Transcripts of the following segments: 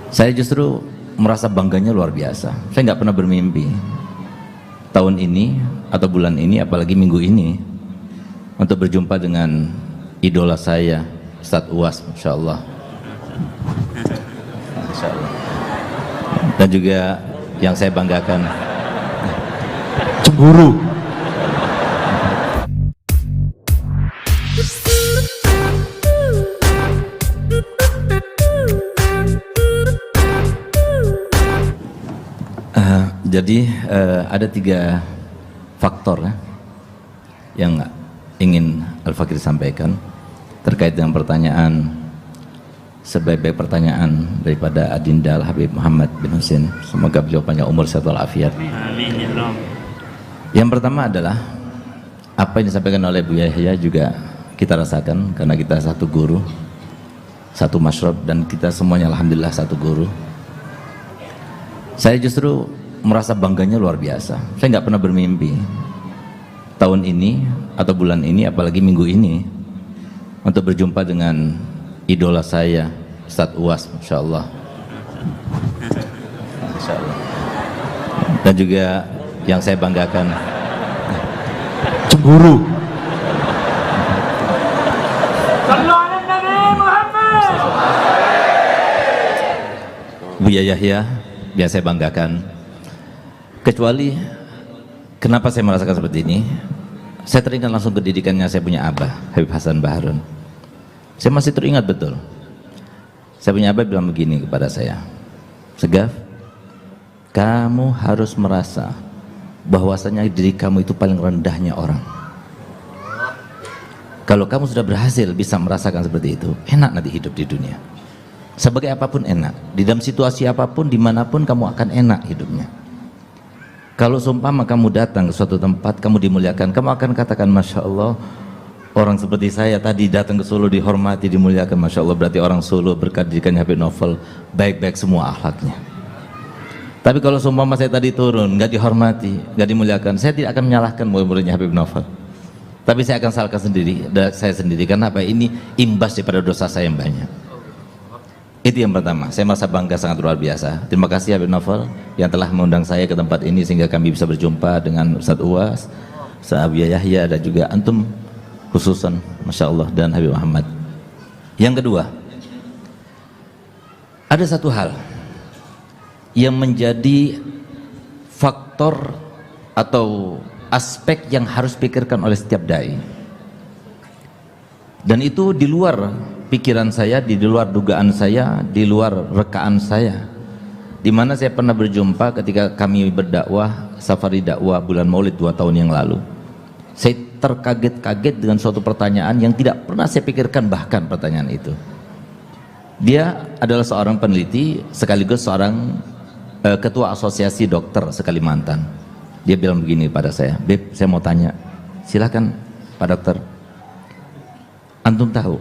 Saya justru merasa bangganya luar biasa. Saya nggak pernah bermimpi tahun ini atau bulan ini, apalagi minggu ini, untuk berjumpa dengan idola saya, Ustadz Uwas, Masya Allah. Masya Allah. Dan juga yang saya banggakan, cemburu. Jadi ada 3 faktor yang ingin Al-Fakir sampaikan terkait dengan pertanyaan, sebaik-baik pertanyaan daripada Adinda Al-Habib Muhammad bin Husin. Semoga beliau panjang umur sehat walafiat. Amin ya Allah. Yang pertama adalah apa yang disampaikan oleh Bu Yahya juga kita rasakan, karena kita satu guru, satu masyrab, dan kita semuanya alhamdulillah satu guru. Saya justru merasa bangganya luar biasa. Saya nggak pernah bermimpi tahun ini atau bulan ini, apalagi minggu ini, untuk berjumpa dengan idola saya, Ustadz Uwas, Masya Allah. Masya Allah. Dan juga yang saya banggakan, cemburu. Bu Yahya, yang saya banggakan. Kecuali kenapa saya merasakan seperti ini, saya teringat langsung ke didikannya saya punya abah, Habib Hasan Baharun. Saya masih teringat betul. Saya punya abah bilang begini kepada saya, Segaf, kamu harus merasa bahwasanya diri kamu itu paling rendahnya orang. Kalau kamu sudah berhasil bisa merasakan seperti itu, enak nanti hidup di dunia. Sebagai apapun enak, di dalam situasi apapun, dimanapun kamu akan enak hidupnya. Kalau seumpama kamu datang ke suatu tempat, kamu dimuliakan, kamu akan katakan Masya Allah, orang seperti saya tadi datang ke Solo dihormati, dimuliakan, Masya Allah, berarti orang Solo berkat didikannya Habib Novel baik-baik semua akhlaknya. Tapi kalau seumpama saya tadi turun, nggak dihormati, nggak dimuliakan, saya tidak akan menyalahkan murid-muridnya Habib Novel, tapi saya akan salahkan saya sendiri, karena apa? Ini imbas daripada dosa saya yang banyak. Itu yang pertama, saya merasa bangga sangat luar biasa. Terima kasih Habib Novel yang telah mengundang saya ke tempat ini sehingga kami bisa berjumpa dengan Ustadz Uwas, Ustadz Abu Yahya, dan juga antum khususan, Masya Allah, dan Habib Muhammad. Yang kedua, ada satu hal yang menjadi faktor atau aspek yang harus pikirkan oleh setiap dai, dan itu di luar pikiran saya, di luar dugaan saya, di luar rekaan saya, di mana saya pernah berjumpa ketika kami berdakwah safari dakwah bulan Maulid 2 tahun yang lalu. Saya terkaget-kaget dengan suatu pertanyaan yang tidak pernah saya pikirkan, bahkan pertanyaan itu. Dia adalah seorang peneliti sekaligus seorang ketua asosiasi dokter sekalimantan. Dia bilang begini pada saya, Beb, saya mau tanya, silakan Pak Dokter, antum tahu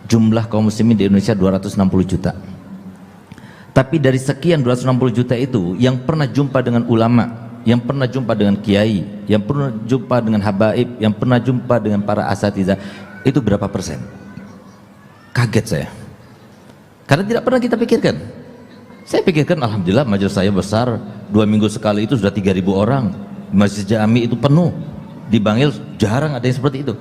jumlah kaum muslimin di Indonesia 260 juta. Tapi dari sekian 260 juta itu, yang pernah jumpa dengan ulama, yang pernah jumpa dengan kiai, yang pernah jumpa dengan habaib, yang pernah jumpa dengan para asatidzah, itu berapa persen? Kaget saya. Karena tidak pernah kita pikirkan. Saya pikirkan alhamdulillah majelis saya besar, 2 minggu sekali itu sudah 3.000 orang. Masjid Jami itu penuh. Di Bangil jarang ada yang seperti itu.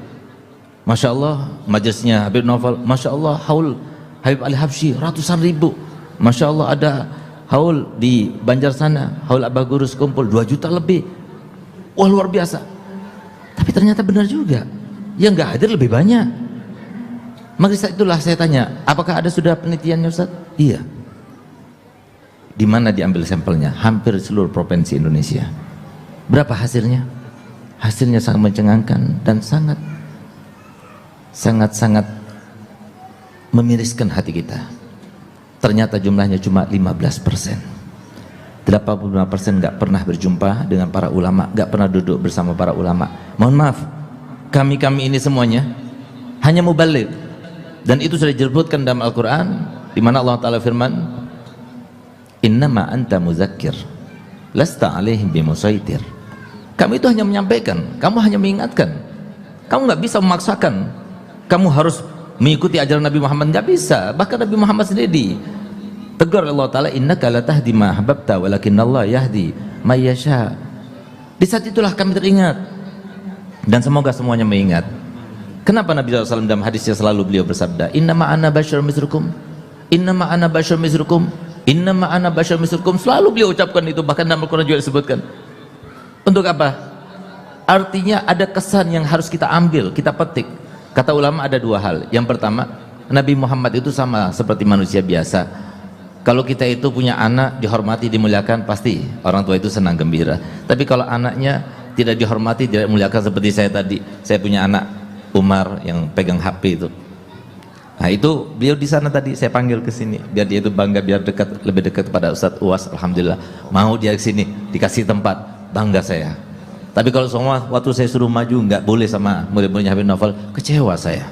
Masya Allah, majelisnya Habib Novel, Masya Allah, haul Habib Ali Habsyi ratusan ribu. Masya Allah, ada haul di Banjar sana, haul Abah Gurus kumpul 2 juta lebih. Wah, luar biasa. Tapi ternyata benar juga, yang nggak hadir lebih banyak. Maka itulah saya tanya, apakah ada sudah penelitiannya Ustaz? Iya. Di mana diambil sampelnya? Hampir seluruh provinsi Indonesia. Berapa hasilnya? Hasilnya sangat mencengangkan dan sangat memiriskan hati kita. Ternyata jumlahnya cuma 15%. 85% nggak pernah berjumpa dengan para ulama, nggak pernah duduk bersama para ulama. Mohon maaf, kami ini semuanya hanya mubaligh, dan itu sudah disebutkan dalam Al-Quran, di mana Allah Ta'ala firman, innama anta muzakkir lasta alaihim bimusaitir. Kamu itu hanya menyampaikan, kamu hanya mengingatkan, kamu nggak bisa memaksakan kamu harus mengikuti ajaran Nabi Muhammad, nggak bisa. Bahkan Nabi Muhammad sendiri Tegur Allah Ta'ala, innaka la tahdi ma ahbabta walakinnallaha yahdi may yasha. Di saat itulah kami teringat, dan semoga semuanya mengingat. Kenapa Nabi SAW dalam hadisnya selalu beliau bersabda, innama ana basyarun mislukum, innama ana basyarun mislukum, innama ana basyarun mislukum. Selalu beliau ucapkan itu, bahkan dalam Al-Quran juga disebutkan. Untuk apa? Artinya ada kesan yang harus kita ambil, kita petik. Kata ulama ada dua hal. Yang pertama, Nabi Muhammad itu sama seperti manusia biasa. Kalau kita itu punya anak, dihormati, dimuliakan, pasti orang tua itu senang gembira. Tapi kalau anaknya tidak dihormati, tidak dimuliakan, seperti saya tadi, saya punya anak Umar yang pegang HP itu. Nah itu beliau di sana tadi, saya panggil ke sini biar dia itu bangga, biar dekat, lebih dekat kepada Ustadz Uwas. Alhamdulillah mau dia ke sini, dikasih tempat, bangga saya. Tapi kalau semua waktu saya suruh maju nggak boleh sama murid-muridnya Habib Naufal, kecewa saya.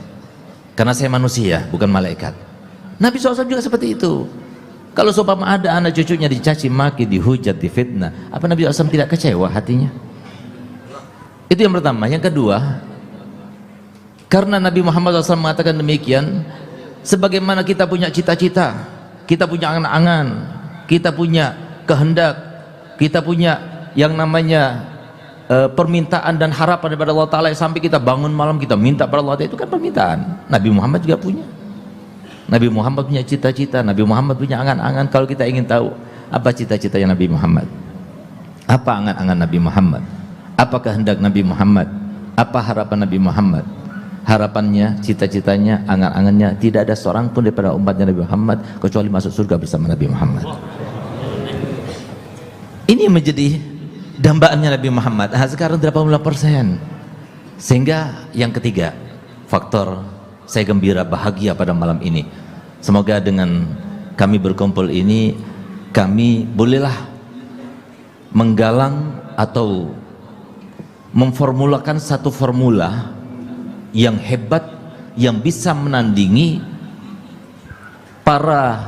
Karena saya manusia, bukan malaikat. Nabi SAW juga seperti itu. Kalau seumpama ada anak cucunya dicaci maki, dihujat, difitnah, apa Nabi SAW tidak kecewa hatinya? Itu yang pertama. Yang kedua, karena Nabi Muhammad SAW mengatakan demikian, sebagaimana kita punya cita-cita, kita punya angan-angan, kita punya kehendak, kita punya yang namanya permintaan dan harapan daripada Allah Ta'ala, sampai kita bangun malam kita minta pada Allah Ta'ala, itu kan permintaan. Nabi Muhammad juga punya. Nabi Muhammad punya cita-cita, Nabi Muhammad punya angan-angan. Kalau kita ingin tahu apa cita-citanya Nabi Muhammad, apa angan-angan Nabi Muhammad, apa kehendak Nabi Muhammad, apa harapan Nabi Muhammad, harapannya, cita-citanya, angan-angannya, tidak ada seorang pun daripada umatnya Nabi Muhammad kecuali masuk surga bersama Nabi Muhammad. Ini menjadi dambaannya Nabi Muhammad. Nah, sekarang 80%. Sehingga yang ketiga, faktor saya gembira, bahagia pada malam ini. Semoga dengan kami berkumpul ini, kami bolehlah menggalang atau memformulakan satu formula yang hebat, yang bisa menandingi para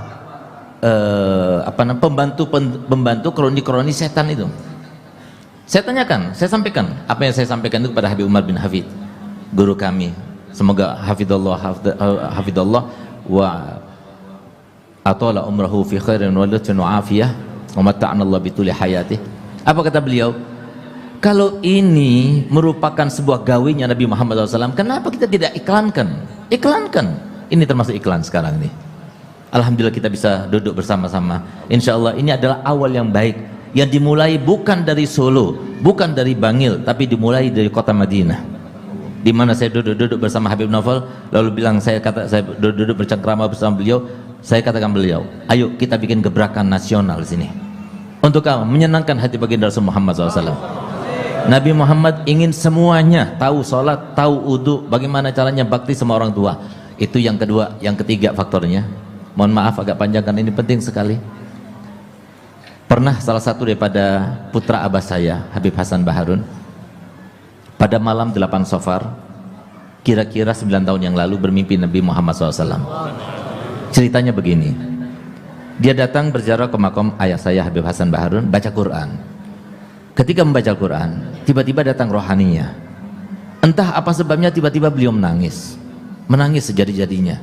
pembantu kroni-kroni setan itu. Saya tanyakan, saya sampaikan apa yang saya sampaikan itu kepada Habib Umar bin Hafid, guru kami. Semoga hafidallah wa atala umrahu fi khairin wa lutfin wa afiyah wa mata'ana Allah bituli hayatih. Apa kata beliau? Kalau ini merupakan sebuah gawinya Nabi Muhammad SAW, kenapa kita tidak iklankan? Iklankan. Ini termasuk iklan sekarang nih. Alhamdulillah kita bisa duduk bersama-sama. Insya Allah ini adalah awal yang baik, yang dimulai bukan dari Solo, bukan dari Bangil, tapi dimulai dari kota Madinah, di mana saya duduk bersama Habib Naufal, lalu bilang, saya duduk bercengkrama bersama beliau, saya katakan beliau, ayo kita bikin gebrakan nasional di sini. Untuk apa? Menyenangkan hati baginda Rasul Muhammad SAW. Nabi Muhammad ingin semuanya tahu sholat, tahu wudu, bagaimana caranya bakti sama orang tua. Itu yang kedua. Yang ketiga faktornya, mohon maaf agak panjang karena ini penting sekali. Pernah salah satu daripada putra abah saya, Habib Hasan Baharun, pada malam 8 Safar, kira-kira 9 tahun yang lalu, bermimpi Nabi Muhammad SAW. Ceritanya begini, dia datang berziarah ke makam ayah saya Habib Hasan Baharun, baca Quran. Ketika membaca Quran, tiba-tiba datang rohaninya. Entah apa sebabnya, tiba-tiba beliau menangis sejadi-jadinya.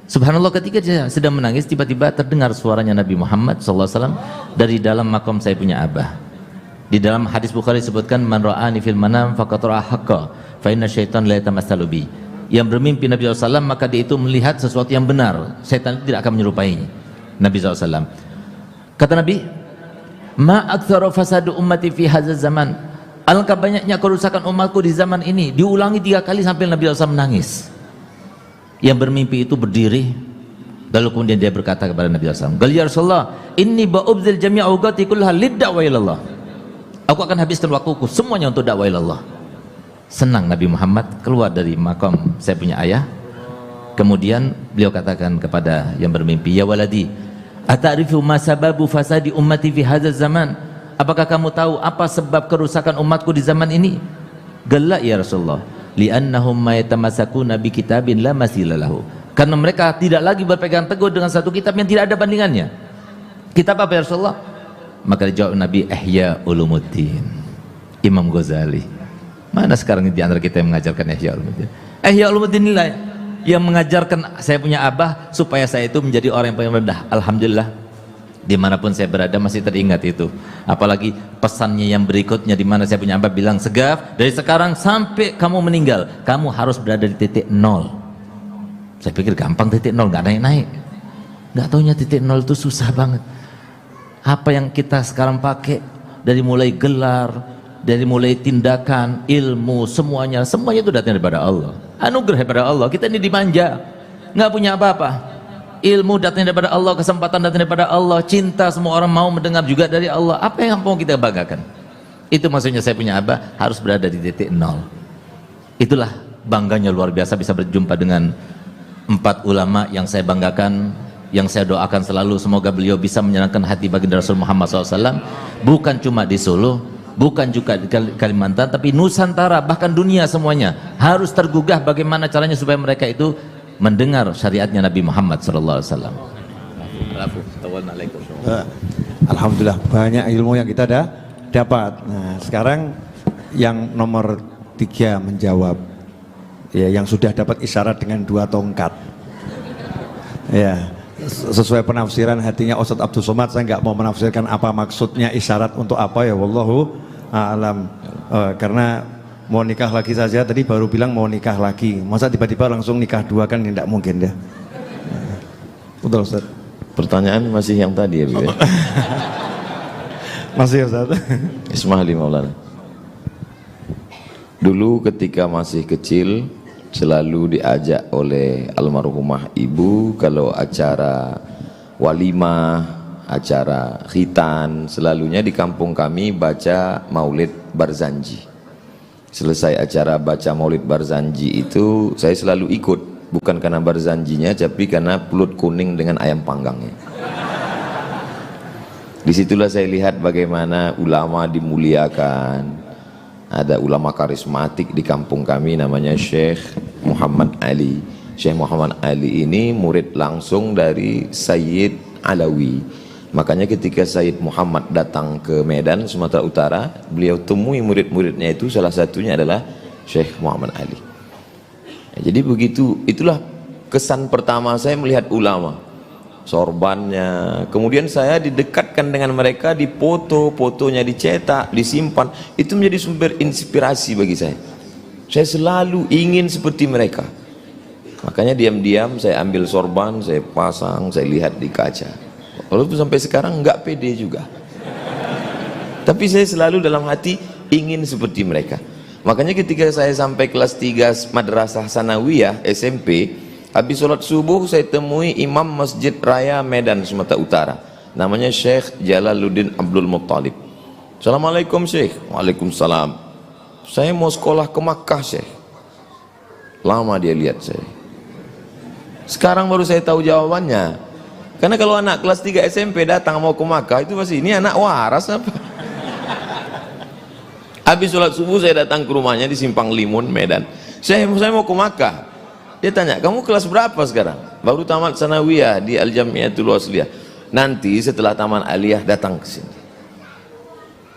Subhanallah, ketika dia sedang menangis, tiba-tiba terdengar suaranya Nabi Muhammad SAW dari dalam makam saya punya abah. Di dalam hadis Bukhari disebutkan, man ra'ani fil manam faqad ra'a haqqa fa inna syaitan la yatamassalu bi. Yang bermimpi Nabi SAW, maka dia itu melihat sesuatu yang benar, setan itu tidak akan menyerupainya. Nabi SAW. Kata Nabi, ma aktsara fasadu ummati fi hadzal zaman. Alangkah banyaknya kerusakan umatku di zaman ini. Diulangi 3 kali sampai Nabi SAW menangis. Yang bermimpi itu berdiri, lalu kemudian dia berkata kepada Nabi SAW, qal ya Rasulullah, inni ba'ubdzil jami'a awqati kullaha lid-da'wa ilallah. Aku akan habiskan waktuku semuanya untuk dakwah ilallah. Senang Nabi Muhammad keluar dari makam saya punya ayah. Kemudian beliau katakan kepada yang bermimpi, ya waladi, ata'rifu ma sababu fasadi ummati fi hadzal zaman? Apakah kamu tahu apa sebab kerusakan umatku di zaman ini? Qala ya Rasulullah, li'annahum ma yatamassakuna bi kitabin la masila lahu. Karena mereka tidak lagi berpegang teguh dengan satu kitab yang tidak ada bandingannya. Kitab apa ya Rasulullah? Maka dijawab Nabi, Ihya Ulumuddin, Imam Ghazali. Mana sekarang di antara kita yang mengajarkan Ihya Ulumuddin? Ihya Ulumuddin inilah yang mengajarkan saya punya abah supaya saya itu menjadi orang yang paling rendah. Alhamdulillah Dimanapun saya berada masih teringat itu. Apalagi pesannya yang berikutnya, di mana saya punya abah bilang, Segaf, dari sekarang sampai kamu meninggal, kamu harus berada di titik nol. Saya pikir gampang titik nol, nggak naik-naik. Nggak taunya titik nol itu susah banget. Apa yang kita sekarang pakai, dari mulai gelar, dari mulai tindakan, ilmu, semuanya itu datang daripada Allah. Anugerah daripada Allah. Kita ini dimanja, nggak punya apa-apa. Ilmu datang daripada Allah, kesempatan datang daripada Allah, cinta semua orang mau mendengar juga dari Allah. Apa yang mau kita banggakan? Itu maksudnya saya punya abah harus berada di titik nol. Itulah bangganya luar biasa bisa berjumpa dengan 4 ulama yang saya banggakan, yang saya doakan selalu semoga beliau bisa menyenangkan hati baginda Rasul Muhammad SAW, bukan cuma di Solo, bukan juga di Kalimantan, tapi Nusantara, bahkan dunia semuanya harus tergugah bagaimana caranya supaya mereka itu mendengar syariatnya Nabi Muhammad SAW. Alhamdulillah banyak ilmu yang kita dapat. Nah, sekarang yang nomor 3 menjawab, ya, yang sudah dapat isyarat dengan 2 tongkat. Ya, sesuai penafsiran hatinya Ustadz Abdul Somad, saya nggak mau menafsirkan apa maksudnya isyarat untuk apa, ya wallahu a'lam. Karena mau nikah lagi saja, tadi baru bilang mau nikah lagi, masa tiba-tiba langsung nikah 2, kan tidak mungkin ya. Betul Ustadz. Pertanyaan masih yang tadi ya, Bu? Masih Ustadz. Ismaili Maulana. Dulu ketika masih kecil selalu diajak oleh almarhumah ibu kalau acara walimah, acara khitan, selalunya di kampung kami baca Maulid Barzanji. Selesai acara baca Maulid Barzanji itu saya selalu ikut, bukan karena Barzanjinya tapi karena pulut kuning dengan ayam panggangnya. Disitulah saya lihat bagaimana ulama dimuliakan. Ada ulama karismatik di kampung kami namanya Syekh Muhammad Ali. Syekh Muhammad Ali ini murid langsung dari Sayyid Alawi. Makanya ketika Sayyid Muhammad datang ke Medan, Sumatera Utara, beliau temui murid-muridnya itu, salah satunya adalah Syekh Muhammad Ali. Ya, jadi begitu, itulah kesan pertama saya melihat ulama. Sorbannya, kemudian saya didekatkan dengan mereka, dipoto, fotonya dicetak, disimpan, itu menjadi sumber inspirasi bagi saya. Saya selalu ingin seperti mereka. Makanya diam-diam saya ambil sorban, saya pasang, saya lihat di kaca. Walaupun sampai sekarang nggak pede juga. Tapi saya selalu dalam hati ingin seperti mereka. Makanya ketika saya sampai kelas 3 Madrasah Sanawiyah SMP, habis sholat subuh saya temui Imam Masjid Raya Medan Sumatera Utara, namanya Syekh Jalaluddin Abdul Muttalib. Assalamualaikum Syekh. Waalaikumsalam. Saya mau sekolah ke Makkah Syekh. Lama dia lihat saya. Sekarang baru saya tahu jawabannya. Karena kalau anak kelas 3 SMP datang mau ke Makkah, itu pasti ini anak waras apa? Habis sholat subuh saya datang ke rumahnya di Simpang Limun Medan. Saya mau ke Makkah. Dia tanya, kamu kelas berapa sekarang? Baru tamat sanawiyah di Al-Jamiatul Wasliyah. Nanti setelah taman aliyah datang ke sini.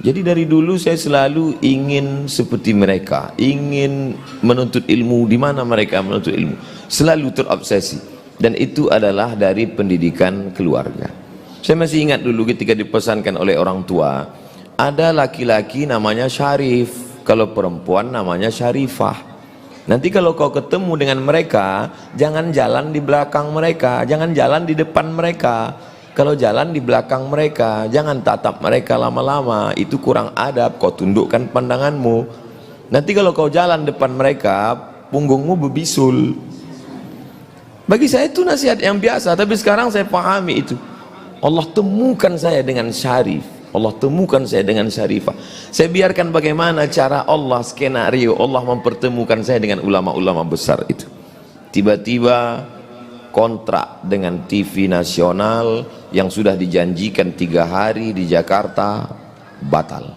Jadi dari dulu saya selalu ingin seperti mereka, ingin menuntut ilmu di mana mereka menuntut ilmu. Selalu terobsesi. Dan itu adalah dari pendidikan keluarga. Saya masih ingat dulu ketika dipesankan oleh orang tua, ada laki-laki namanya Syarif, kalau perempuan namanya Syarifah. Nanti kalau kau ketemu dengan mereka, jangan jalan di belakang mereka, jangan jalan di depan mereka. Kalau jalan di belakang mereka, jangan tatap mereka lama-lama, itu kurang adab, kau tundukkan pandanganmu. Nanti kalau kau jalan depan mereka, punggungmu berbisul. Bagi saya itu nasihat yang biasa, tapi sekarang saya pahami itu. Allah temukan saya dengan Syarif, Allah temukan saya dengan Syarifah. Saya biarkan bagaimana cara Allah, skenario Allah mempertemukan saya dengan ulama-ulama besar itu. Tiba-tiba kontrak dengan TV nasional yang sudah dijanjikan 3 hari di Jakarta batal.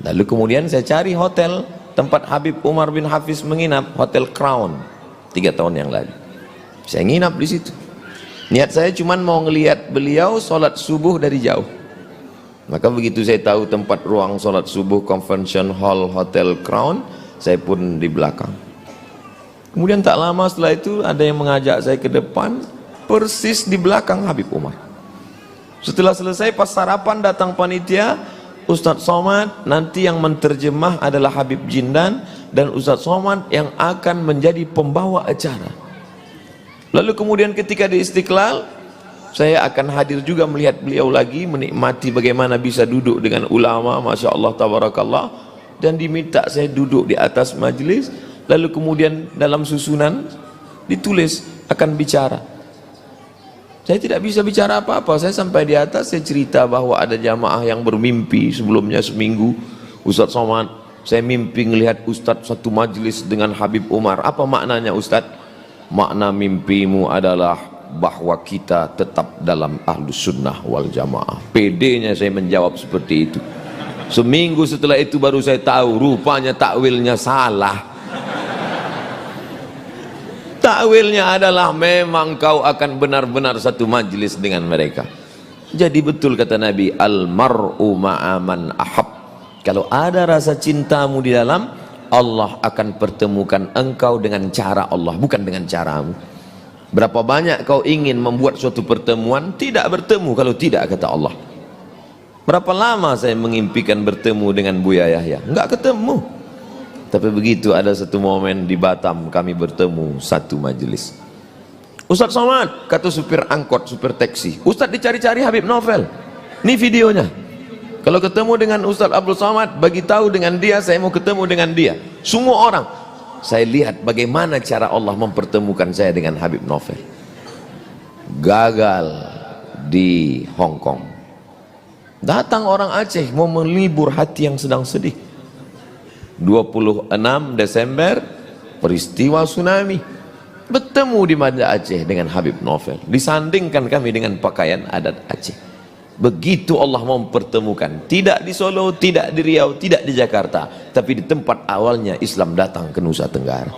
Lalu kemudian saya cari hotel tempat Habib Umar bin Hafiz menginap, Hotel Crown, 3 tahun yang lalu. Saya nginap di situ. Niat saya cuma mau ngelihat beliau sholat subuh dari jauh. Maka begitu saya tahu tempat ruang sholat subuh Convention Hall Hotel Crown, saya pun di belakang. Kemudian tak lama setelah itu ada yang mengajak saya ke depan, persis di belakang Habib Umar. Setelah selesai pas sarapan datang panitia, Ustadz Somad nanti yang menterjemah adalah Habib Jindan, dan Ustadz Somad yang akan menjadi pembawa acara. Lalu kemudian ketika di Istiqlal, saya akan hadir juga melihat beliau lagi, menikmati bagaimana bisa duduk dengan ulama, Masya Allah, tabarakallah, dan diminta saya duduk di atas majelis. Lalu kemudian dalam susunan ditulis akan bicara. Saya tidak bisa bicara apa-apa. Saya sampai di atas, saya cerita bahwa ada jamaah yang bermimpi sebelumnya seminggu, Ustadz Somad, saya mimpi melihat Ustadz satu majelis dengan Habib Umar. Apa maknanya Ustadz? Makna mimpimu adalah bahwa kita tetap dalam Ahlus Sunnah wal Jamaah. Pedenya saya menjawab seperti itu. Seminggu setelah itu baru saya tahu rupanya takwilnya salah. Takwilnya adalah memang kau akan benar-benar satu majelis dengan mereka. Jadi betul kata Nabi, al-mar'u ma'aman ahab. Kalau ada rasa cintamu di dalam, Allah akan pertemukan engkau dengan cara Allah, bukan dengan caramu. Berapa banyak kau ingin membuat suatu pertemuan, tidak bertemu kalau tidak kata Allah. Berapa lama saya mengimpikan bertemu dengan Buya Yahya, enggak ketemu. Tapi begitu ada satu momen di Batam kami bertemu satu majelis. Ustadz Somad, kata supir angkot, supir taksi, Ustadz dicari-cari Habib Novel. Ini videonya. Kalau ketemu dengan Ustadz Abdul Somad, bagi tahu dengan dia, saya mau ketemu dengan dia. Semua orang, saya lihat bagaimana cara Allah mempertemukan saya dengan Habib Novel. Gagal di Hong Kong. Datang orang Aceh mau melibur hati yang sedang sedih. 26 Desember peristiwa tsunami, bertemu di Banda Aceh dengan Habib Novel, disandingkan kami dengan pakaian adat Aceh. Begitu Allah mempertemukan, tidak di Solo, tidak di Riau, tidak di Jakarta, tapi di tempat awalnya Islam datang ke Nusa Tenggara.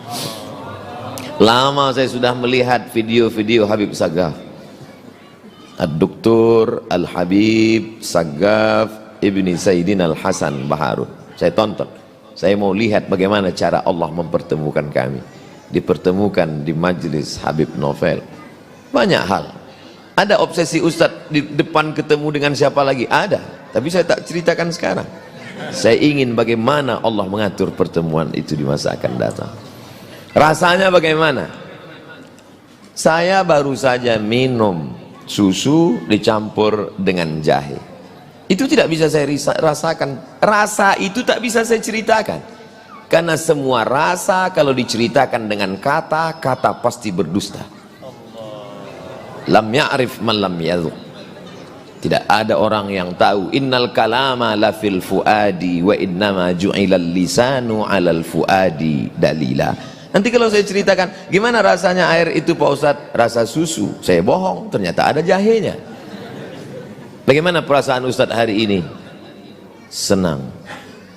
Lama saya sudah melihat video-video Habib Sagaf, Ad-Doktor Al-Habib Sagaf Ibni Sayyidina Al-Hasan Baharun. Saya tonton. Saya mau lihat bagaimana cara Allah mempertemukan kami. Dipertemukan di majelis Habib Novel. Banyak hal. Ada obsesi Ustadz di depan ketemu dengan siapa lagi? Ada. Tapi saya tak ceritakan sekarang. Saya ingin bagaimana Allah mengatur pertemuan itu di masa akan datang. Rasanya bagaimana? Saya baru saja minum susu dicampur dengan jahe. Itu tidak bisa saya rasakan. Rasa itu tak bisa saya ceritakan. Karena semua rasa kalau diceritakan dengan kata-kata pasti berdusta. Lam ya'rif man lam yadhuq. Tidak ada orang yang tahu. Innal kalama la fil fuadi wa innama ju'ilal lisanu 'alal fuadi dalila. Nanti kalau saya ceritakan gimana rasanya air itu Pak Ustadz, rasa susu, saya bohong, ternyata ada jahenya. Bagaimana perasaan Ustadz hari ini? Senang,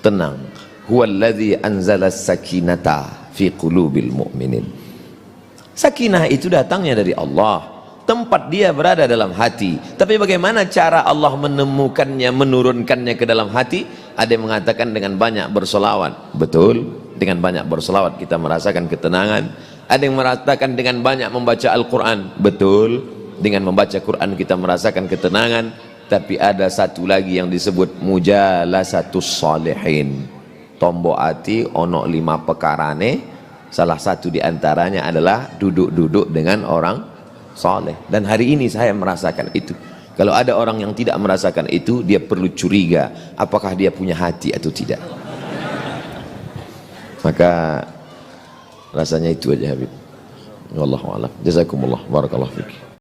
tenang. Huwallazi anzala sakinata fi qulubil mu'minin. Sakinah itu datangnya dari Allah. Tempat dia berada dalam hati. Tapi bagaimana cara Allah menemukannya, menurunkannya ke dalam hati? Ada yang mengatakan dengan banyak bersolawat. Betul, dengan banyak bersolawat kita merasakan ketenangan. Ada yang mengatakan dengan banyak membaca Al-Quran. Betul, dengan membaca Quran kita merasakan ketenangan. Tapi ada satu lagi yang disebut mujalasatus salihin. Tombo ati ono 5 pekarane. Salah satu diantaranya adalah duduk-duduk dengan orang saleh. Dan hari ini saya merasakan itu. Kalau ada orang yang tidak merasakan itu, dia perlu curiga apakah dia punya hati atau tidak. Maka rasanya itu aja Habib. Wallahu a'lam. Jazakumullah, barakallahu fiik.